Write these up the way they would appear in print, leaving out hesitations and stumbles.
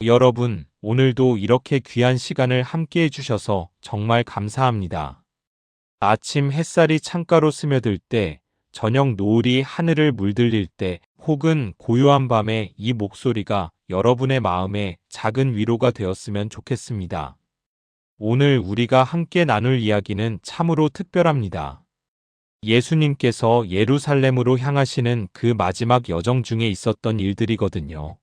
여러분, 오늘도 이렇게 귀한 시간을 함께 해주셔서 정말 감사합니다. 아침 햇살이 창가로 스며들 때, 저녁 노을이 하늘을 물들일 때, 혹은 고요한 밤에 이 목소리가 여러분의 마음에 작은 위로가 되었으면 좋겠습니다. 오늘 우리가 함께 나눌 이야기는 참으로 특별합니다. 예수님께서 예루살렘으로 향하시는 그 마지막 여정 중에 있었던 일들이거든요.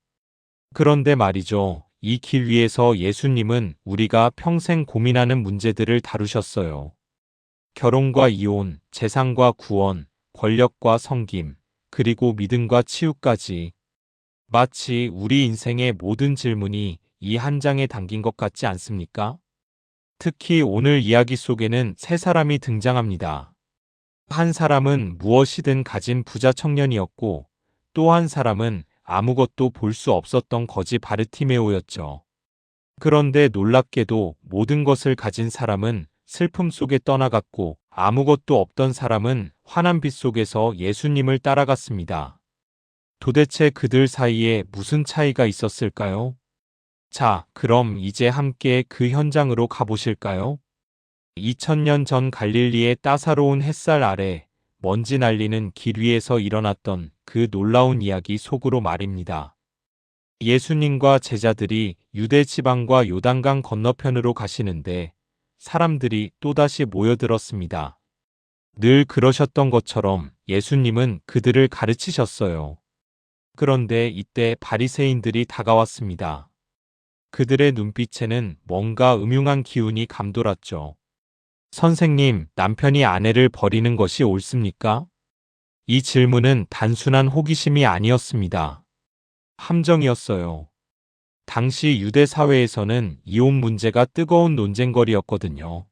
그런데 말이죠. 이 길 위에서 예수님은 우리가 평생 고민하는 문제들을 다루셨어요. 결혼과 이혼, 재산과 구원, 권력과 섬김, 그리고 믿음과 치유까지. 마치 우리 인생의 모든 질문이 이 한 장에 담긴 것 같지 않습니까? 특히 오늘 이야기 속에는 세 사람이 등장합니다. 한 사람은 무엇이든 가진 부자 청년이었고, 또 한 사람은 아무것도 볼 수 없었던 거지 바르티메오였죠. 그런데 놀랍게도 모든 것을 가진 사람은 슬픔 속에 떠나갔고, 아무것도 없던 사람은 환한 빛 속에서 예수님을 따라갔습니다. 도대체 그들 사이에 무슨 차이가 있었을까요? 자, 그럼 이제 함께 그 현장으로 가보실까요? 2000년 전 갈릴리의 따사로운 햇살 아래 먼지 날리는 길 위에서 일어났던 그 놀라운 이야기 속으로 말입니다. 예수님과 제자들이 유대 지방과 요단강 건너편으로 가시는데 사람들이 또다시 모여들었습니다. 늘 그러셨던 것처럼 예수님은 그들을 가르치셨어요. 그런데 이때 바리새인들이 다가왔습니다. 그들의 눈빛에는 뭔가 음흉한 기운이 감돌았죠. 선생님, 남편이 아내를 버리는 것이 옳습니까? 이 질문은 단순한 호기심이 아니었습니다. 함정이었어요. 당시 유대 사회에서는 이혼 문제가 뜨거운 논쟁거리였거든요.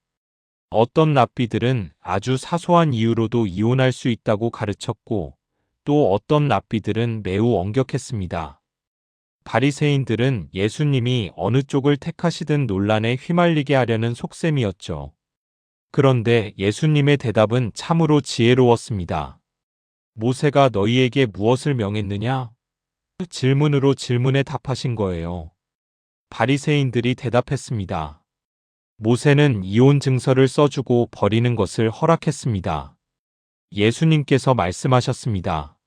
어떤 랍비들은 아주 사소한 이유로도 이혼할 수 있다고 가르쳤고, 또 어떤 랍비들은 매우 엄격했습니다. 바리새인들은 예수님이 어느 쪽을 택하시든 논란에 휘말리게 하려는 속셈이었죠. 그런데 예수님의 대답은 참으로 지혜로웠습니다. 모세가 너희에게 무엇을 명했느냐? 질문으로 질문에 답하신 거예요. 바리새인들이 대답했습니다. 모세는 이혼 증서를 써주고 버리는 것을 허락했습니다. 예수님께서 말씀하셨습니다.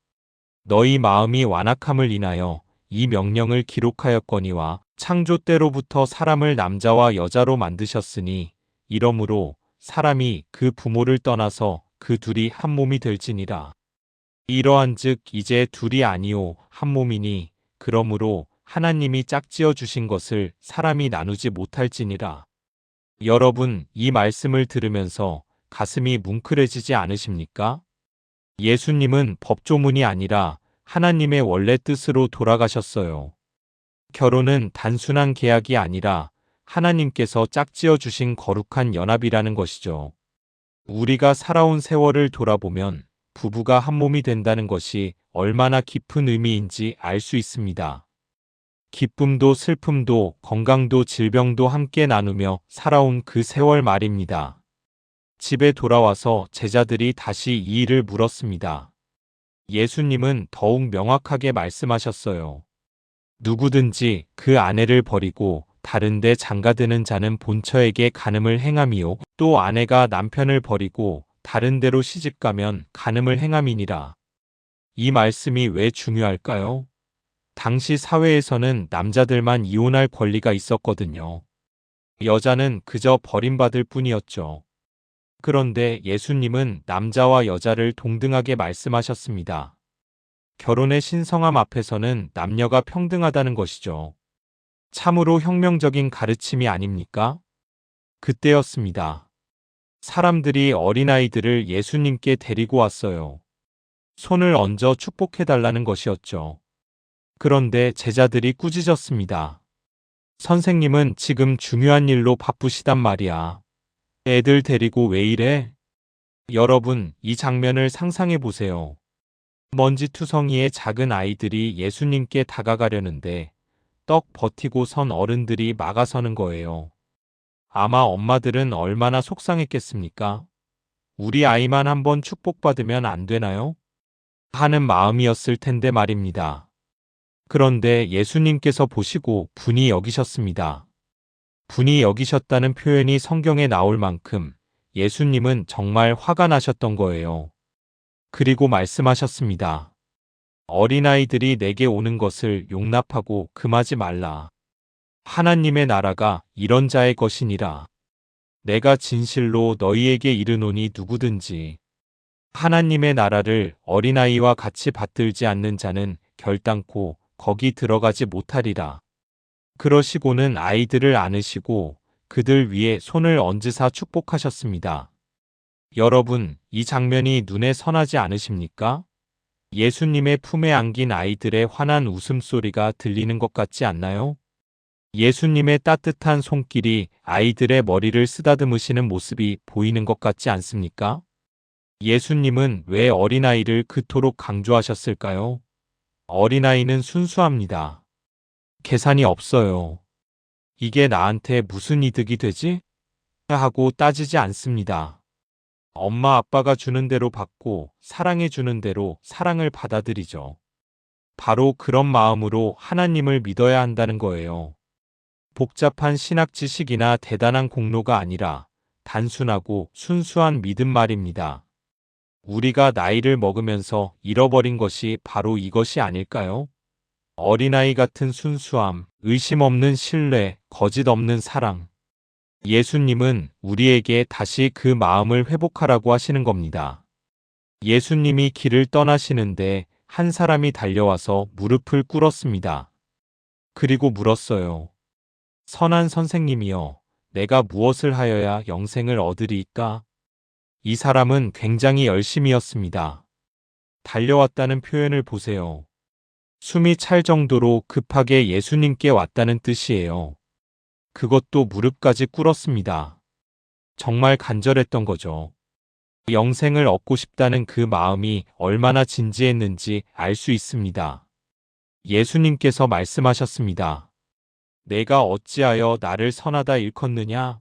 너희 마음이 완악함을 인하여 이 명령을 기록하였거니와 창조 때로부터 사람을 남자와 여자로 만드셨으니 이러므로 사람이 그 부모를 떠나서 그 둘이 한 몸이 될지니라. 이러한즉 이제 둘이 아니요 한 몸이니 그러므로 하나님이 짝지어 주신 것을 사람이 나누지 못할지니라. 여러분, 이 말씀을 들으면서 가슴이 뭉클해지지 않으십니까? 예수님은 법조문이 아니라 하나님의 원래 뜻으로 돌아가셨어요. 결혼은 단순한 계약이 아니라 하나님께서 짝지어 주신 거룩한 연합이라는 것이죠. 우리가 살아온 세월을 돌아보면 부부가 한 몸이 된다는 것이 얼마나 깊은 의미인지 알 수 있습니다. 기쁨도 슬픔도 건강도 질병도 함께 나누며 살아온 그 세월 말입니다. 집에 돌아와서 제자들이 다시 이 일을 물었습니다. 예수님은 더욱 명확하게 말씀하셨어요. 누구든지 그 아내를 버리고 다른 데 장가드는 자는 본처에게 간음을 행함이요 또 아내가 남편을 버리고 다른 데로 시집가면 간음을 행함이니라. 이 말씀이 왜 중요할까요? 당시 사회에서는 남자들만 이혼할 권리가 있었거든요. 여자는 그저 버림받을 뿐이었죠. 그런데 예수님은 남자와 여자를 동등하게 말씀하셨습니다. 결혼의 신성함 앞에서는 남녀가 평등하다는 것이죠. 참으로 혁명적인 가르침이 아닙니까? 그때였습니다. 사람들이 어린아이들을 예수님께 데리고 왔어요. 손을 얹어 축복해달라는 것이었죠. 그런데 제자들이 꾸짖었습니다. 선생님은 지금 중요한 일로 바쁘시단 말이야. 애들 데리고 왜 이래? 여러분, 이 장면을 상상해 보세요. 먼지투성이의 작은 아이들이 예수님께 다가가려는데 떡 버티고 선 어른들이 막아서는 거예요. 아마 엄마들은 얼마나 속상했겠습니까? 우리 아이만 한번 축복받으면 안 되나요? 하는 마음이었을 텐데 말입니다. 그런데 예수님께서 보시고 분이 여기셨습니다. 분이 여기셨다는 표현이 성경에 나올 만큼 예수님은 정말 화가 나셨던 거예요. 그리고 말씀하셨습니다. 어린아이들이 내게 오는 것을 용납하고 금하지 말라. 하나님의 나라가 이런 자의 것이니라. 내가 진실로 너희에게 이르노니 누구든지 하나님의 나라를 어린아이와 같이 받들지 않는 자는 결단코 거기 들어가지 못하리라. 그러시고는 아이들을 안으시고 그들 위에 손을 얹으사 축복하셨습니다. 여러분, 이 장면이 눈에 선하지 않으십니까? 예수님의 품에 안긴 아이들의 환한 웃음소리가 들리는 것 같지 않나요? 예수님의 따뜻한 손길이 아이들의 머리를 쓰다듬으시는 모습이 보이는 것 같지 않습니까? 예수님은 왜 어린아이를 그토록 강조하셨을까요? 어린아이는 순수합니다. 계산이 없어요. 이게 나한테 무슨 이득이 되지? 하고 따지지 않습니다. 엄마 아빠가 주는 대로 받고 사랑해 주는 대로 사랑을 받아들이죠. 바로 그런 마음으로 하나님을 믿어야 한다는 거예요. 복잡한 신학 지식이나 대단한 공로가 아니라 단순하고 순수한 믿음 말입니다. 우리가 나이를 먹으면서 잃어버린 것이 바로 이것이 아닐까요? 어린아이 같은 순수함, 의심 없는 신뢰, 거짓 없는 사랑. 예수님은 우리에게 다시 그 마음을 회복하라고 하시는 겁니다. 예수님이 길을 떠나시는데 한 사람이 달려와서 무릎을 꿇었습니다. 그리고 물었어요. 선한 선생님이여, 내가 무엇을 하여야 영생을 얻으리이까? 이 사람은 굉장히 열심이었습니다. 달려왔다는 표현을 보세요. 숨이 찰 정도로 급하게 예수님께 왔다는 뜻이에요. 그것도 무릎까지 꿇었습니다. 정말 간절했던 거죠. 영생을 얻고 싶다는 그 마음이 얼마나 진지했는지 알 수 있습니다. 예수님께서 말씀하셨습니다. 내가 어찌하여 나를 선하다 일컫느냐?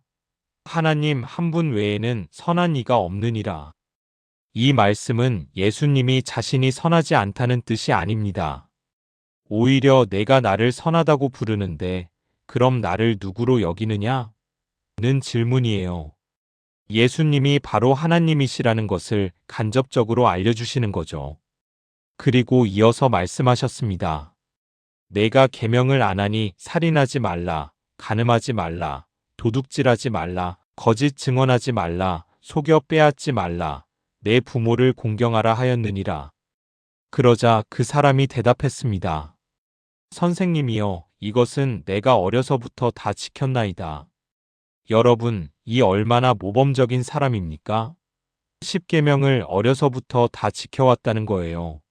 하나님 한 분 외에는 선한 이가 없느니라. 이 말씀은 예수님이 자신이 선하지 않다는 뜻이 아닙니다. 오히려 내가 나를 선하다고 부르는데 그럼 나를 누구로 여기느냐? 는 질문이에요. 예수님이 바로 하나님이시라는 것을 간접적으로 알려주시는 거죠. 그리고 이어서 말씀하셨습니다. 내가 계명을 안 하니 살인하지 말라, 간음하지 말라, 도둑질하지 말라, 거짓 증언하지 말라, 속여 빼앗지 말라, 내 부모를 공경하라 하였느니라. 그러자 그 사람이 대답했습니다. 선생님이여, 이것은 내가 어려서부터 다 지켰나이다. 여러분, 이 얼마나 모범적인 사람입니까? 십계명을 어려서부터 다 지켜왔다는 거예요.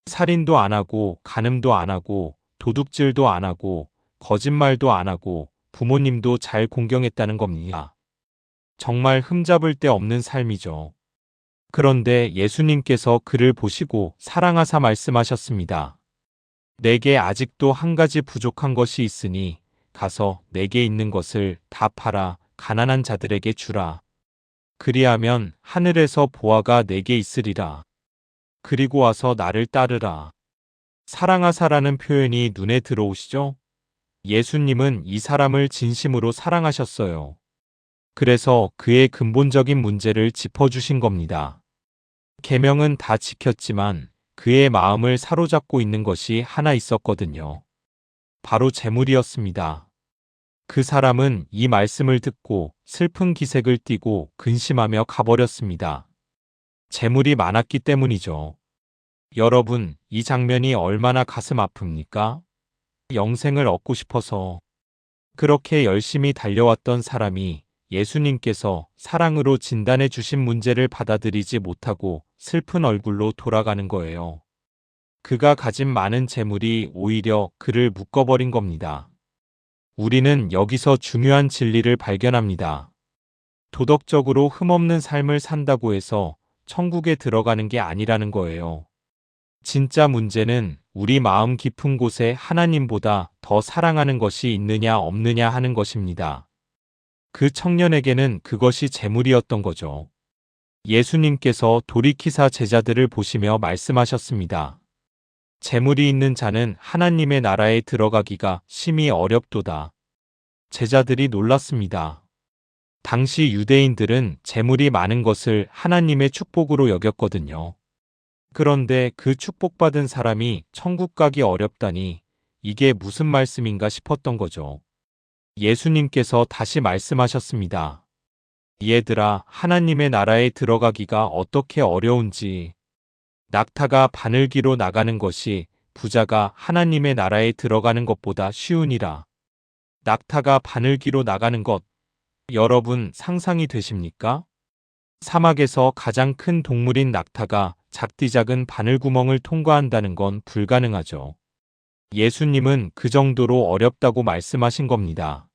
살인도 안 하고, 간음도 안 하고, 도둑질도 안 하고, 거짓말도 안 하고, 부모님도 잘 공경했다는 겁니다. 정말 흠잡을 데 없는 삶이죠. 그런데 예수님께서 그를 보시고 사랑하사 말씀하셨습니다. 내게 아직도 한 가지 부족한 것이 있으니 가서 내게 있는 것을 다 팔아 가난한 자들에게 주라. 그리하면 하늘에서 보화가 내게 있으리라. 그리고 와서 나를 따르라. 사랑하사라는 표현이 눈에 들어오시죠? 예수님은 이 사람을 진심으로 사랑하셨어요. 그래서 그의 근본적인 문제를 짚어주신 겁니다. 계명은 다 지켰지만 그의 마음을 사로잡고 있는 것이 하나 있었거든요. 바로 재물이었습니다. 그 사람은 이 말씀을 듣고 슬픈 기색을 띠고 근심하며 가버렸습니다. 재물이 많았기 때문이죠. 여러분, 이 장면이 얼마나 가슴 아픕니까? 영생을 얻고 싶어서 그렇게 열심히 달려왔던 사람이 예수님께서 사랑으로 진단해 주신 문제를 받아들이지 못하고 슬픈 얼굴로 돌아가는 거예요. 그가 가진 많은 재물이 오히려 그를 묶어버린 겁니다. 우리는 여기서 중요한 진리를 발견합니다. 도덕적으로 흠없는 삶을 산다고 해서 천국에 들어가는 게 아니라는 거예요. 진짜 문제는 우리 마음 깊은 곳에 하나님보다 더 사랑하는 것이 있느냐 없느냐 하는 것입니다. 그 청년에게는 그것이 재물이었던 거죠. 예수님께서 돌이키사 제자들을 보시며 말씀하셨습니다. 재물이 있는 자는 하나님의 나라에 들어가기가 심히 어렵도다. 제자들이 놀랐습니다. 당시 유대인들은 재물이 많은 것을 하나님의 축복으로 여겼거든요. 그런데 그 축복받은 사람이 천국 가기 어렵다니 이게 무슨 말씀인가 싶었던 거죠. 예수님께서 다시 말씀하셨습니다. 얘들아, 하나님의 나라에 들어가기가 어떻게 어려운지. 낙타가 바늘기로 나가는 것이 부자가 하나님의 나라에 들어가는 것보다 쉬우니라. 낙타가 바늘기로 나가는 것, 여러분 상상이 되십니까? 사막에서 가장 큰 동물인 낙타가 작디 작은 바늘구멍을 통과한다는 건 불가능하죠. 예수님은 그 정도로 어렵다고 말씀하신 겁니다.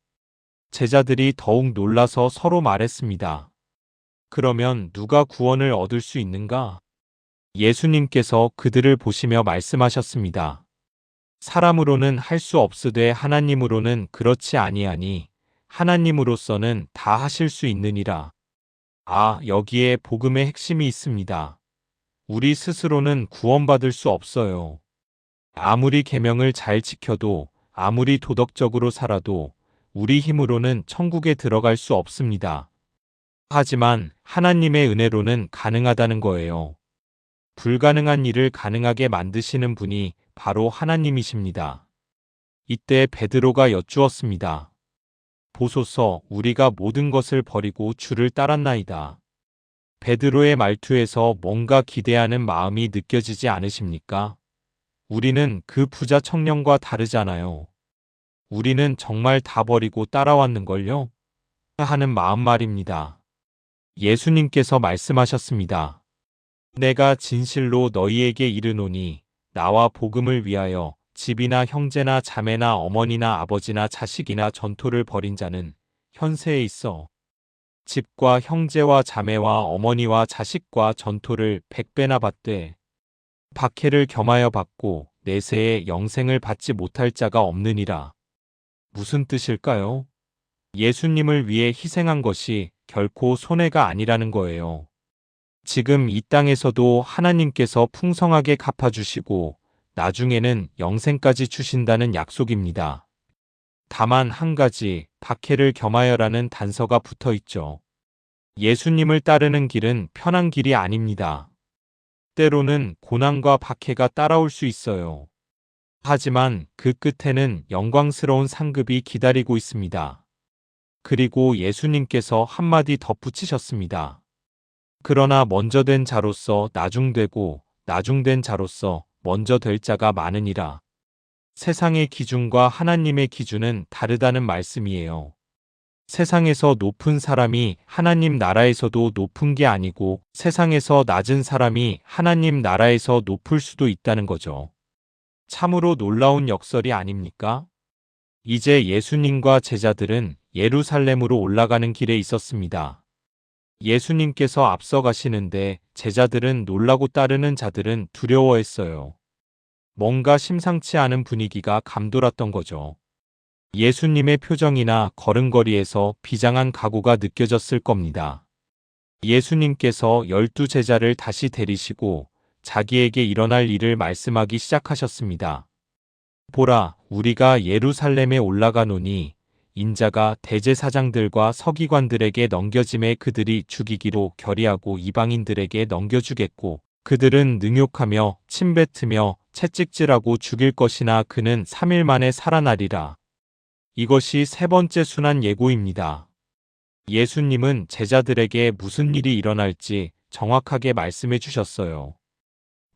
제자들이 더욱 놀라서 서로 말했습니다. 그러면 누가 구원을 얻을 수 있는가? 예수님께서 그들을 보시며 말씀하셨습니다. 사람으로는 할 수 없으되 하나님으로는 그렇지 아니하니 하나님으로서는 다 하실 수 있느니라. 아, 여기에 복음의 핵심이 있습니다. 우리 스스로는 구원받을 수 없어요. 아무리 계명을 잘 지켜도 아무리 도덕적으로 살아도 우리 힘으로는 천국에 들어갈 수 없습니다. 하지만 하나님의 은혜로는 가능하다는 거예요. 불가능한 일을 가능하게 만드시는 분이 바로 하나님이십니다. 이때 베드로가 여쭈었습니다. 보소서, 우리가 모든 것을 버리고 주를 따랐나이다. 베드로의 말투에서 뭔가 기대하는 마음이 느껴지지 않으십니까? 우리는 그 부자 청년과 다르잖아요. 우리는 정말 다 버리고 따라왔는걸요? 하는 마음 말입니다. 예수님께서 말씀하셨습니다. 내가 진실로 너희에게 이르노니 나와 복음을 위하여 집이나 형제나 자매나 어머니나 아버지나 자식이나 전토를 벌인 자는 현세에 있어 집과 형제와 자매와 어머니와 자식과 전토를 100배나 받되 박해를 겸하여 받고 내세에 영생을 받지 못할 자가 없느니라. 무슨 뜻일까요? 예수님을 위해 희생한 것이 결코 손해가 아니라는 거예요. 지금 이 땅에서도 하나님께서 풍성하게 갚아주시고 나중에는 영생까지 주신다는 약속입니다. 다만 한 가지, 박해를 겸하여라는 단서가 붙어 있죠. 예수님을 따르는 길은 편한 길이 아닙니다. 때로는 고난과 박해가 따라올 수 있어요. 하지만 그 끝에는 영광스러운 상급이 기다리고 있습니다. 그리고 예수님께서 한마디 덧붙이셨습니다. 그러나 먼저 된 자로서 나중되고 나중된 자로서 먼저 될 자가 많으니라. 세상의 기준과 하나님의 기준은 다르다는 말씀이에요. 세상에서 높은 사람이 하나님 나라에서도 높은 게 아니고 세상에서 낮은 사람이 하나님 나라에서 높을 수도 있다는 거죠. 참으로 놀라운 역설이 아닙니까? 이제 예수님과 제자들은 예루살렘으로 올라가는 길에 있었습니다. 예수님께서 앞서 가시는데 제자들은 놀라고 따르는 자들은 두려워했어요. 뭔가 심상치 않은 분위기가 감돌았던 거죠. 예수님의 표정이나 걸음걸이에서 비장한 각오가 느껴졌을 겁니다. 예수님께서 12 제자를 다시 데리시고 자기에게 일어날 일을 말씀하기 시작하셨습니다. 보라, 우리가 예루살렘에 올라가노니 인자가 대제사장들과 서기관들에게 넘겨짐에 그들이 죽이기로 결의하고 이방인들에게 넘겨주겠고 그들은 능욕하며 침뱉으며 채찍질하고 죽일 것이나 그는 3일 만에 살아나리라. 이것이 세 번째 순환 예고입니다. 예수님은 제자들에게 무슨 일이 일어날지 정확하게 말씀해 주셨어요.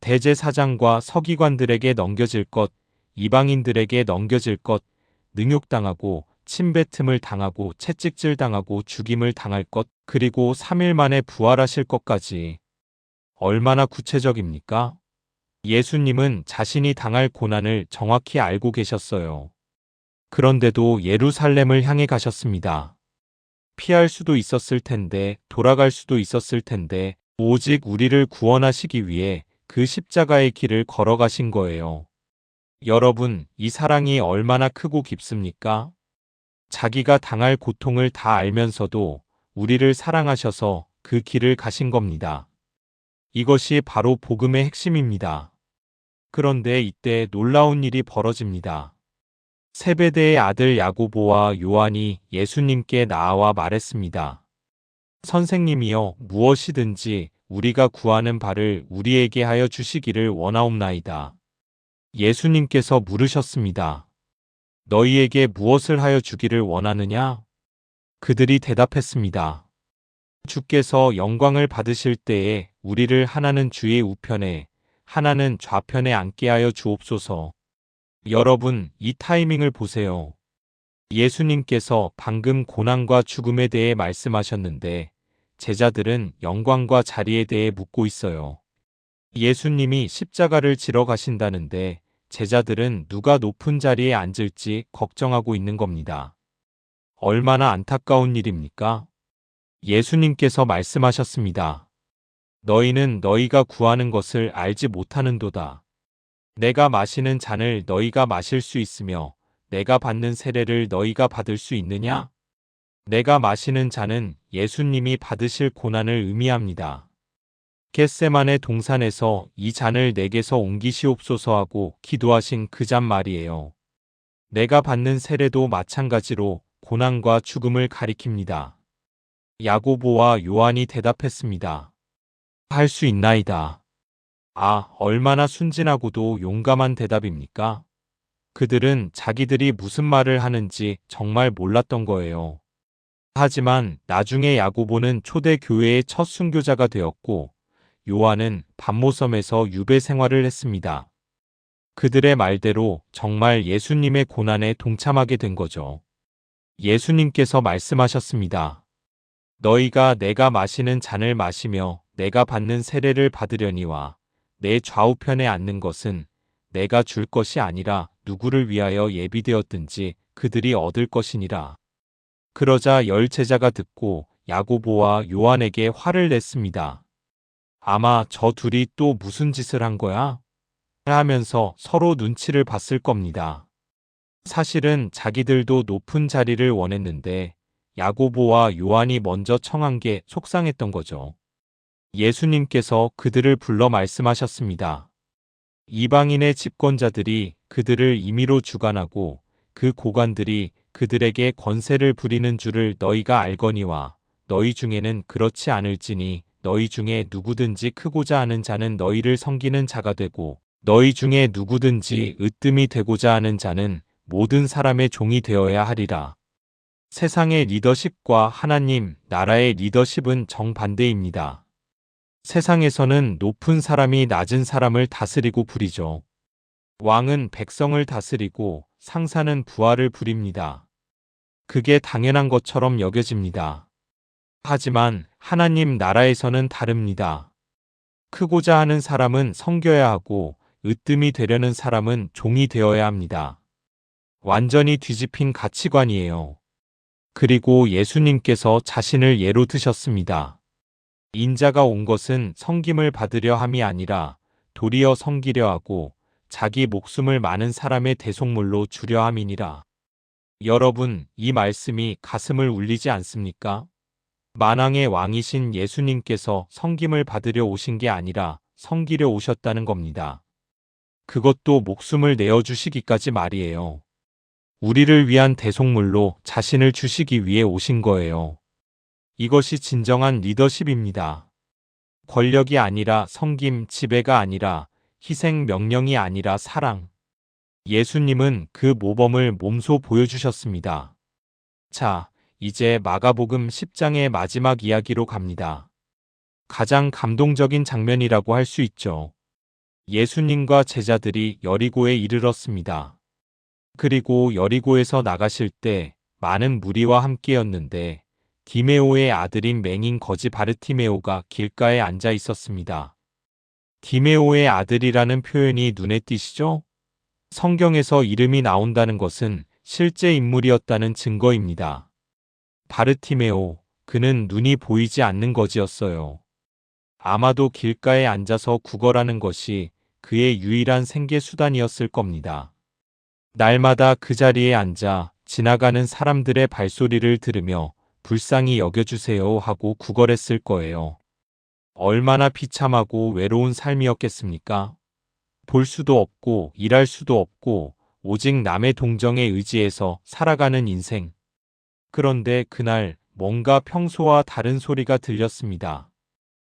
대제사장과 서기관들에게 넘겨질 것, 이방인들에게 넘겨질 것, 능욕당하고 침뱉음을 당하고 채찍질 당하고 죽임을 당할 것, 그리고 3일 만에 부활하실 것까지. 얼마나 구체적입니까? 예수님은 자신이 당할 고난을 정확히 알고 계셨어요. 그런데도 예루살렘을 향해 가셨습니다. 피할 수도 있었을 텐데, 돌아갈 수도 있었을 텐데, 오직 우리를 구원하시기 위해 그 십자가의 길을 걸어가신 거예요. 여러분, 이 사랑이 얼마나 크고 깊습니까? 자기가 당할 고통을 다 알면서도 우리를 사랑하셔서 그 길을 가신 겁니다. 이것이 바로 복음의 핵심입니다. 그런데 이때 놀라운 일이 벌어집니다. 세베대의 아들 야고보와 요한이 예수님께 나아와 말했습니다. 선생님이여, 무엇이든지 우리가 구하는 바를 우리에게 하여 주시기를 원하옵나이다. 예수님께서 물으셨습니다. 너희에게 무엇을 하여 주기를 원하느냐? 그들이 대답했습니다. 주께서 영광을 받으실 때에 우리를 하나는 주의 우편에, 하나는 좌편에 앉게 하여 주옵소서. 여러분, 이 타이밍을 보세요. 예수님께서 방금 고난과 죽음에 대해 말씀하셨는데 제자들은 영광과 자리에 대해 묻고 있어요. 예수님이 십자가를 지러 가신다는데 제자들은 누가 높은 자리에 앉을지 걱정하고 있는 겁니다. 얼마나 안타까운 일입니까? 예수님께서 말씀하셨습니다. 너희는 너희가 구하는 것을 알지 못하는도다. 내가 마시는 잔을 너희가 마실 수 있으며 내가 받는 세례를 너희가 받을 수 있느냐? 내가 마시는 잔은 예수님이 받으실 고난을 의미합니다. 겟세마네 동산에서 이 잔을 내게서 옮기시옵소서 하고 기도하신 그 잔 말이에요. 내가 받는 세례도 마찬가지로 고난과 죽음을 가리킵니다. 야고보와 요한이 대답했습니다. 할 수 있나이다. 아, 얼마나 순진하고도 용감한 대답입니까? 그들은 자기들이 무슨 말을 하는지 정말 몰랐던 거예요. 하지만 나중에 야고보는 초대 교회의 첫 순교자가 되었고 요한은 반모섬에서 유배 생활을 했습니다. 그들의 말대로 정말 예수님의 고난에 동참하게 된 거죠. 예수님께서 말씀하셨습니다. 너희가 내가 마시는 잔을 마시며 내가 받는 세례를 받으려니와 내 좌우편에 앉는 것은 내가 줄 것이 아니라 누구를 위하여 예비되었든지 그들이 얻을 것이니라. 그러자 열 제자가 듣고 야고보와 요한에게 화를 냈습니다. 아마 저 둘이 또 무슨 짓을 한 거야? 하면서 서로 눈치를 봤을 겁니다. 사실은 자기들도 높은 자리를 원했는데 야고보와 요한이 먼저 청한 게 속상했던 거죠. 예수님께서 그들을 불러 말씀하셨습니다. 이방인의 집권자들이 그들을 임의로 주관하고 그 고관들이 그들에게 권세를 부리는 줄을 너희가 알거니와 너희 중에는 그렇지 않을지니 너희 중에 누구든지 크고자 하는 자는 너희를 섬기는 자가 되고 너희 중에 누구든지 으뜸이 되고자 하는 자는 모든 사람의 종이 되어야 하리라. 세상의 리더십과 하나님 나라의 리더십은 정반대입니다. 세상에서는 높은 사람이 낮은 사람을 다스리고 부리죠. 왕은 백성을 다스리고 상사는 부하를 부립니다. 그게 당연한 것처럼 여겨집니다. 하지만 하나님 나라에서는 다릅니다. 크고자 하는 사람은 섬겨야 하고 으뜸이 되려는 사람은 종이 되어야 합니다. 완전히 뒤집힌 가치관이에요. 그리고 예수님께서 자신을 예로 드셨습니다. 인자가 온 것은 섬김을 받으려 함이 아니라 도리어 섬기려 하고 자기 목숨을 많은 사람의 대속물로 주려 함이니라. 여러분, 이 말씀이 가슴을 울리지 않습니까? 만왕의 왕이신 예수님께서 섬김을 받으려 오신 게 아니라 섬기려 오셨다는 겁니다. 그것도 목숨을 내어주시기까지 말이에요. 우리를 위한 대속물로 자신을 주시기 위해 오신 거예요. 이것이 진정한 리더십입니다. 권력이 아니라 섬김, 지배가 아니라 희생, 명령이 아니라 사랑. 예수님은 그 모범을 몸소 보여주셨습니다. 자, 이제 마가복음 10장의 마지막 이야기로 갑니다. 가장 감동적인 장면이라고 할 수 있죠. 예수님과 제자들이 여리고에 이르렀습니다. 그리고 여리고에서 나가실 때 많은 무리와 함께였는데 디메오의 아들인 맹인 거지 바르티메오가 길가에 앉아 있었습니다. 디메오의 아들이라는 표현이 눈에 띄시죠? 성경에서 이름이 나온다는 것은 실제 인물이었다는 증거입니다. 바르티메오, 그는 눈이 보이지 않는 거지였어요. 아마도 길가에 앉아서 구걸하는 것이 그의 유일한 생계 수단이었을 겁니다. 날마다 그 자리에 앉아 지나가는 사람들의 발소리를 들으며 불쌍히 여겨주세요 하고 구걸했을 거예요. 얼마나 비참하고 외로운 삶이었겠습니까? 볼 수도 없고 일할 수도 없고 오직 남의 동정에 의지해서 살아가는 인생. 그런데 그날 뭔가 평소와 다른 소리가 들렸습니다.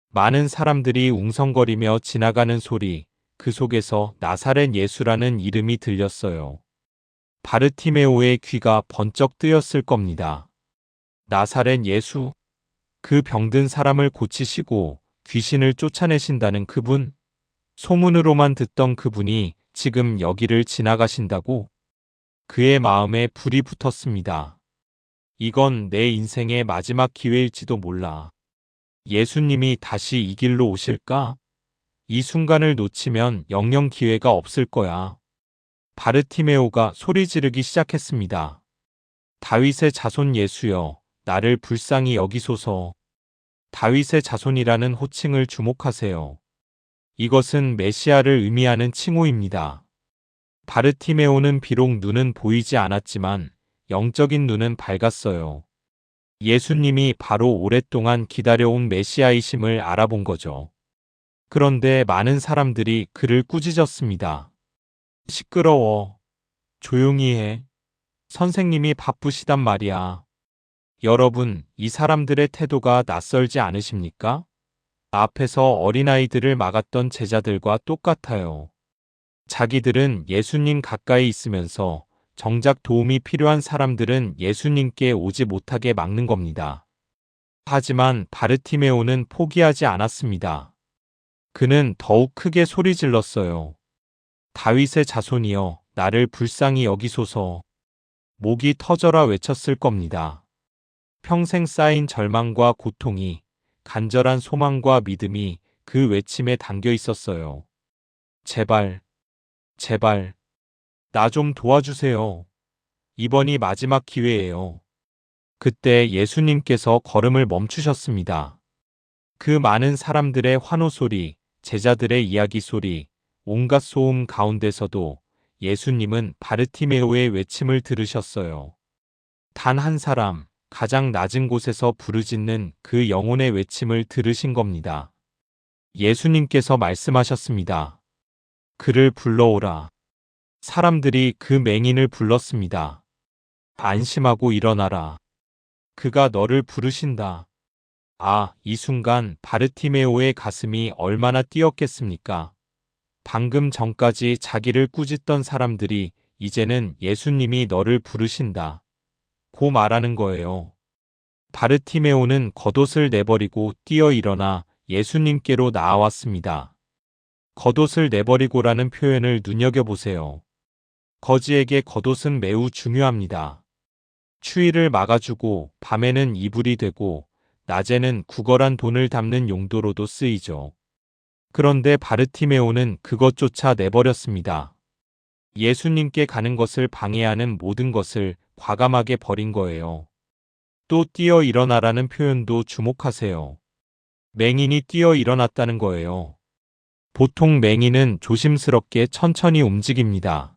많은 사람들이 웅성거리며 지나가는 소리, 그 속에서 나사렛 예수라는 이름이 들렸어요. 바르티메오의 귀가 번쩍 뜨였을 겁니다. 나사렛 예수, 그 병든 사람을 고치시고 귀신을 쫓아내신다는 그분, 소문으로만 듣던 그분이 지금 여기를 지나가신다고? 그의 마음에 불이 붙었습니다. 이건 내 인생의 마지막 기회일지도 몰라. 예수님이 다시 이 길로 오실까? 이 순간을 놓치면 영영 기회가 없을 거야. 바르티메오가 소리 지르기 시작했습니다. 다윗의 자손 예수여, 나를 불쌍히 여기소서. 다윗의 자손이라는 호칭을 주목하세요. 이것은 메시아를 의미하는 칭호입니다. 바르티메오는 비록 눈은 보이지 않았지만 영적인 눈은 밝았어요. 예수님이 바로 오랫동안 기다려온 메시아이심을 알아본 거죠. 그런데 많은 사람들이 그를 꾸짖었습니다. 시끄러워. 조용히 해. 선생님이 바쁘시단 말이야. 여러분, 이 사람들의 태도가 낯설지 않으십니까? 앞에서 어린아이들을 막았던 제자들과 똑같아요. 자기들은 예수님 가까이 있으면서 정작 도움이 필요한 사람들은 예수님께 오지 못하게 막는 겁니다. 하지만 바르티메오는 포기하지 않았습니다. 그는 더욱 크게 소리 질렀어요. 다윗의 자손이여, 나를 불쌍히 여기소서. 목이 터져라 외쳤을 겁니다. 평생 쌓인 절망과 고통이, 간절한 소망과 믿음이 그 외침에 담겨 있었어요. 제발, 제발, 나 좀 도와주세요. 이번이 마지막 기회예요. 그때 예수님께서 걸음을 멈추셨습니다. 그 많은 사람들의 환호 소리, 제자들의 이야기 소리, 온갖 소음 가운데서도 예수님은 바르티메오의 외침을 들으셨어요. 단 한 사람, 가장 낮은 곳에서 부르짖는 그 영혼의 외침을 들으신 겁니다. 예수님께서 말씀하셨습니다. 그를 불러오라. 사람들이 그 맹인을 불렀습니다. 안심하고 일어나라. 그가 너를 부르신다. 아, 이 순간 바르티메오의 가슴이 얼마나 뛰었겠습니까? 방금 전까지 자기를 꾸짖던 사람들이 이제는 예수님이 너를 부르신다 고 말하는 거예요. 바르티메오는 겉옷을 내버리고 뛰어 일어나 예수님께로 나아왔습니다. 겉옷을 내버리고라는 표현을 눈여겨보세요. 거지에게 겉옷은 매우 중요합니다. 추위를 막아주고 밤에는 이불이 되고 낮에는 구걸한 돈을 담는 용도로도 쓰이죠. 그런데 바르티메오는 그것조차 내버렸습니다. 예수님께 가는 것을 방해하는 모든 것을 과감하게 버린 거예요. 또 뛰어 일어나라는 표현도 주목하세요. 맹인이 뛰어 일어났다는 거예요. 보통 맹인은 조심스럽게 천천히 움직입니다.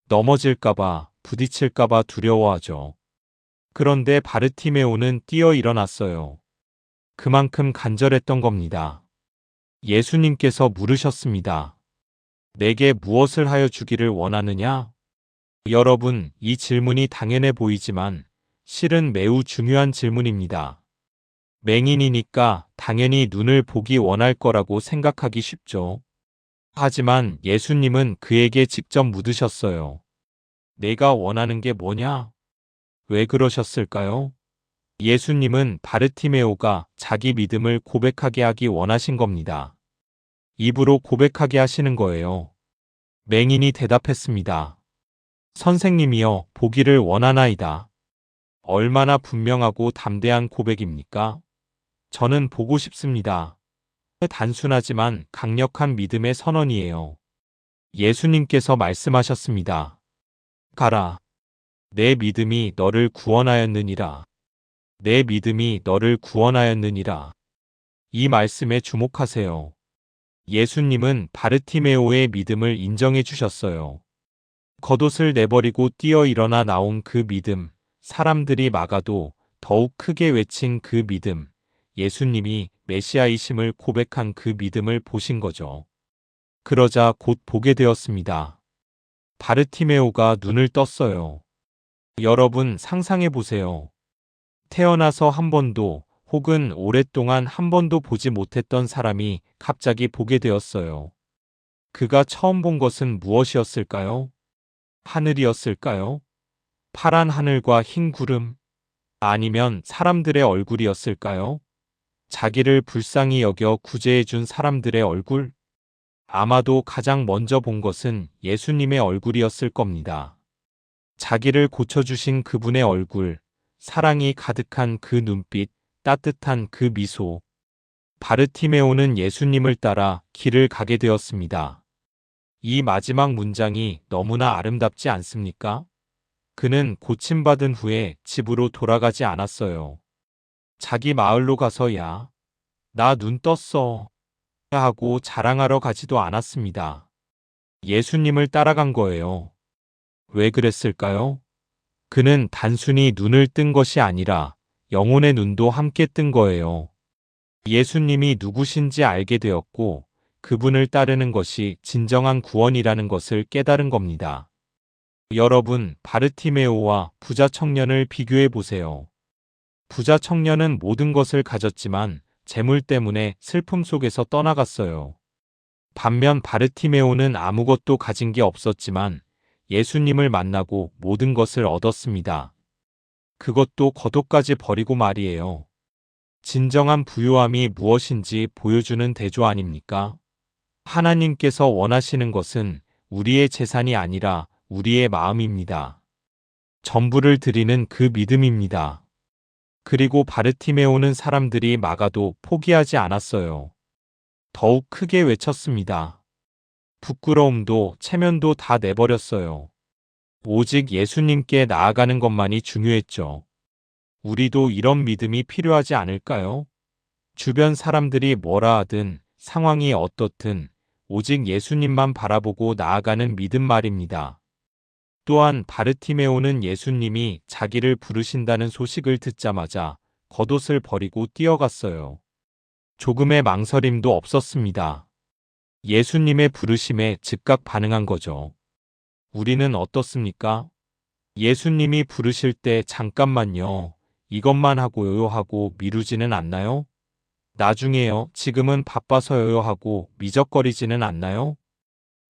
넘어질까봐, 부딪힐까봐 두려워하죠. 그런데 바르티메오는 뛰어 일어났어요. 그만큼 간절했던 겁니다. 예수님께서 물으셨습니다. 내게 무엇을 하여 주기를 원하느냐? 여러분, 이 질문이 당연해 보이지만 실은 매우 중요한 질문입니다. 맹인이니까 당연히 눈을 보기 원할 거라고 생각하기 쉽죠. 하지만 예수님은 그에게 직접 묻으셨어요. 내가 원하는 게 뭐냐? 왜 그러셨을까요? 예수님은 바르티메오가 자기 믿음을 고백하게 하기 원하신 겁니다. 입으로 고백하게 하시는 거예요. 맹인이 대답했습니다. 선생님이여, 보기를 원하나이다. 얼마나 분명하고 담대한 고백입니까? 저는 보고 싶습니다. 단순하지만 강력한 믿음의 선언이에요. 예수님께서 말씀하셨습니다. 가라. 내 믿음이 너를 구원하였느니라. 내 믿음이 너를 구원하였느니라. 이 말씀에 주목하세요. 예수님은 바르티메오의 믿음을 인정해 주셨어요. 겉옷을 내버리고 뛰어 일어나 나온 그 믿음, 사람들이 막아도 더욱 크게 외친 그 믿음, 예수님이 메시아이심을 고백한 그 믿음을 보신 거죠. 그러자 곧 보게 되었습니다. 바르티메오가 눈을 떴어요. 여러분 상상해 보세요. 태어나서 한 번도 혹은 오랫동안 한 번도 보지 못했던 사람이 갑자기 보게 되었어요. 그가 처음 본 것은 무엇이었을까요? 하늘이었을까요? 파란 하늘과 흰 구름? 아니면 사람들의 얼굴이었을까요? 자기를 불쌍히 여겨 구제해 준 사람들의 얼굴? 아마도 가장 먼저 본 것은 예수님의 얼굴이었을 겁니다. 자기를 고쳐주신 그분의 얼굴, 사랑이 가득한 그 눈빛, 따뜻한 그 미소. 바르티메오는 예수님을 따라 길을 가게 되었습니다. 이 마지막 문장이 너무나 아름답지 않습니까? 그는 고침받은 후에 집으로 돌아가지 않았어요. 자기 마을로 가서 야, 나 눈 떴어 하고 자랑하러 가지도 않았습니다. 예수님을 따라간 거예요. 왜 그랬을까요? 그는 단순히 눈을 뜬 것이 아니라 영혼의 눈도 함께 뜬 거예요. 예수님이 누구신지 알게 되었고 그분을 따르는 것이 진정한 구원이라는 것을 깨달은 겁니다. 여러분, 바르티메오와 부자 청년을 비교해 보세요. 부자 청년은 모든 것을 가졌지만 재물 때문에 슬픔 속에서 떠나갔어요. 반면 바르티메오는 아무것도 가진 게 없었지만 예수님을 만나고 모든 것을 얻었습니다. 그것도 겉옷까지 버리고 말이에요. 진정한 부유함이 무엇인지 보여주는 대조 아닙니까? 하나님께서 원하시는 것은 우리의 재산이 아니라 우리의 마음입니다. 전부를 드리는 그 믿음입니다. 그리고 바르티메오는 사람들이 막아도 포기하지 않았어요. 더욱 크게 외쳤습니다. 부끄러움도 체면도 다 내버렸어요. 오직 예수님께 나아가는 것만이 중요했죠. 우리도 이런 믿음이 필요하지 않을까요? 주변 사람들이 뭐라 하든 상황이 어떻든 오직 예수님만 바라보고 나아가는 믿음 말입니다. 또한 바르티메오는 예수님이 자기를 부르신다는 소식을 듣자마자 겉옷을 버리고 뛰어갔어요. 조금의 망설임도 없었습니다. 예수님의 부르심에 즉각 반응한 거죠. 우리는 어떻습니까? 예수님이 부르실 때 잠깐만요. 이것만 하고요 하고 미루지는 않나요? 나중에요. 지금은 바빠서요 하고 미적거리지는 않나요?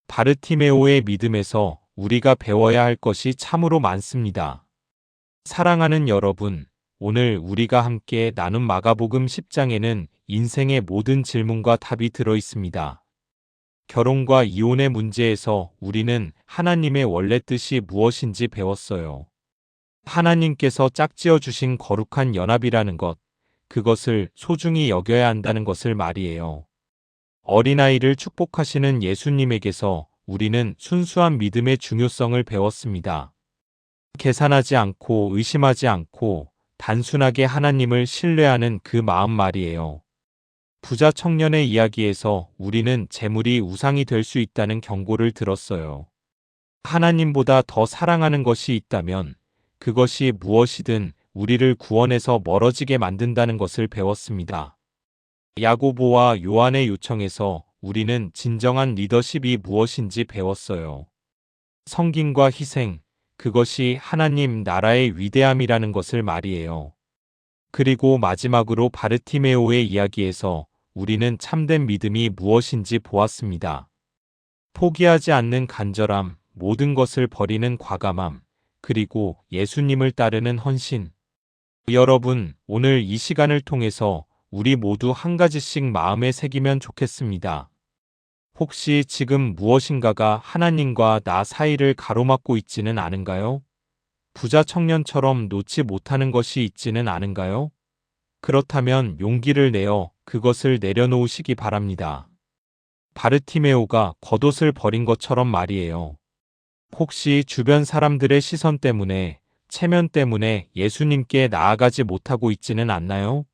바르티메오의 믿음에서 우리가 배워야 할 것이 참으로 많습니다. 사랑하는 여러분, 오늘 우리가 함께 나눈 마가복음 10장에는 인생의 모든 질문과 답이 들어 있습니다. 결혼과 이혼의 문제에서 우리는 하나님의 원래 뜻이 무엇인지 배웠어요. 하나님께서 짝지어 주신 거룩한 연합이라는 것, 그것을 소중히 여겨야 한다는 것을 말이에요. 어린아이를 축복하시는 예수님에게서 우리는 순수한 믿음의 중요성을 배웠습니다. 계산하지 않고 의심하지 않고 단순하게 하나님을 신뢰하는 그 마음 말이에요. 부자 청년의 이야기에서 우리는 재물이 우상이 될 수 있다는 경고를 들었어요. 하나님보다 더 사랑하는 것이 있다면 그것이 무엇이든 우리를 구원에서 멀어지게 만든다는 것을 배웠습니다. 야고보와 요한의 요청에서 우리는 진정한 리더십이 무엇인지 배웠어요. 성김과 희생, 그것이 하나님 나라의 위대함이라는 것을 말이에요. 그리고 마지막으로 바르티메오의 이야기에서 우리는 참된 믿음이 무엇인지 보았습니다. 포기하지 않는 간절함, 모든 것을 버리는 과감함, 그리고 예수님을 따르는 헌신. 여러분, 오늘 이 시간을 통해서 우리 모두 한 가지씩 마음에 새기면 좋겠습니다. 혹시 지금 무엇인가가 하나님과 나 사이를 가로막고 있지는 않은가요? 부자 청년처럼 놓지 못하는 것이 있지는 않은가요? 그렇다면 용기를 내어 그것을 내려놓으시기 바랍니다. 바르티메오가 겉옷을 버린 것처럼 말이에요. 혹시 주변 사람들의 시선 때문에, 체면 때문에 예수님께 나아가지 못하고 있지는 않나요?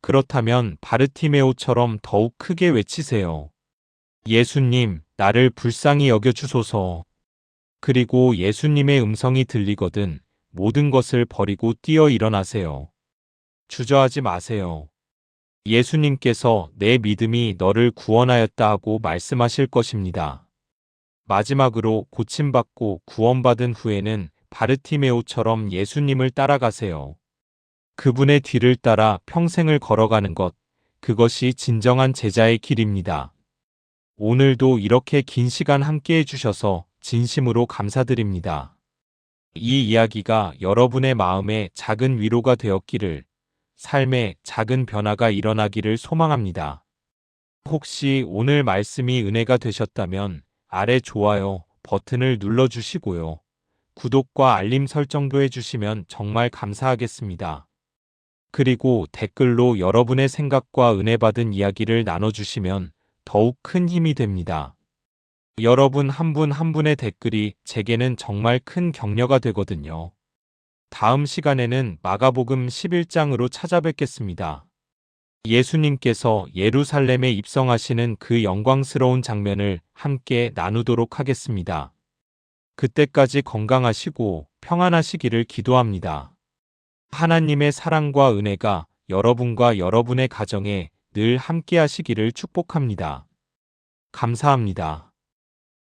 그렇다면 바르티메오처럼 더욱 크게 외치세요. 예수님, 나를 불쌍히 여겨주소서. 그리고 예수님의 음성이 들리거든 모든 것을 버리고 뛰어 일어나세요. 주저하지 마세요. 예수님께서 내 믿음이 너를 구원하였다 하고 말씀하실 것입니다. 마지막으로 고침받고 구원받은 후에는 바르티메오처럼 예수님을 따라가세요. 그분의 뒤를 따라 평생을 걸어가는 것, 그것이 진정한 제자의 길입니다. 오늘도 이렇게 긴 시간 함께 해주셔서 진심으로 감사드립니다. 이 이야기가 여러분의 마음에 작은 위로가 되었기를, 삶에 작은 변화가 일어나기를 소망합니다. 혹시 오늘 말씀이 은혜가 되셨다면 아래 좋아요 버튼을 눌러주시고요. 구독과 알림 설정도 해주시면 정말 감사하겠습니다. 그리고 댓글로 여러분의 생각과 은혜 받은 이야기를 나눠주시면 더욱 큰 힘이 됩니다. 여러분 한 분 한 분의 댓글이 제게는 정말 큰 격려가 되거든요. 다음 시간에는 마가복음 11장으로 찾아뵙겠습니다. 예수님께서 예루살렘에 입성하시는 그 영광스러운 장면을 함께 나누도록 하겠습니다. 그때까지 건강하시고 평안하시기를 기도합니다. 하나님의 사랑과 은혜가 여러분과 여러분의 가정에 늘 함께 하시기를 축복합니다. 감사합니다.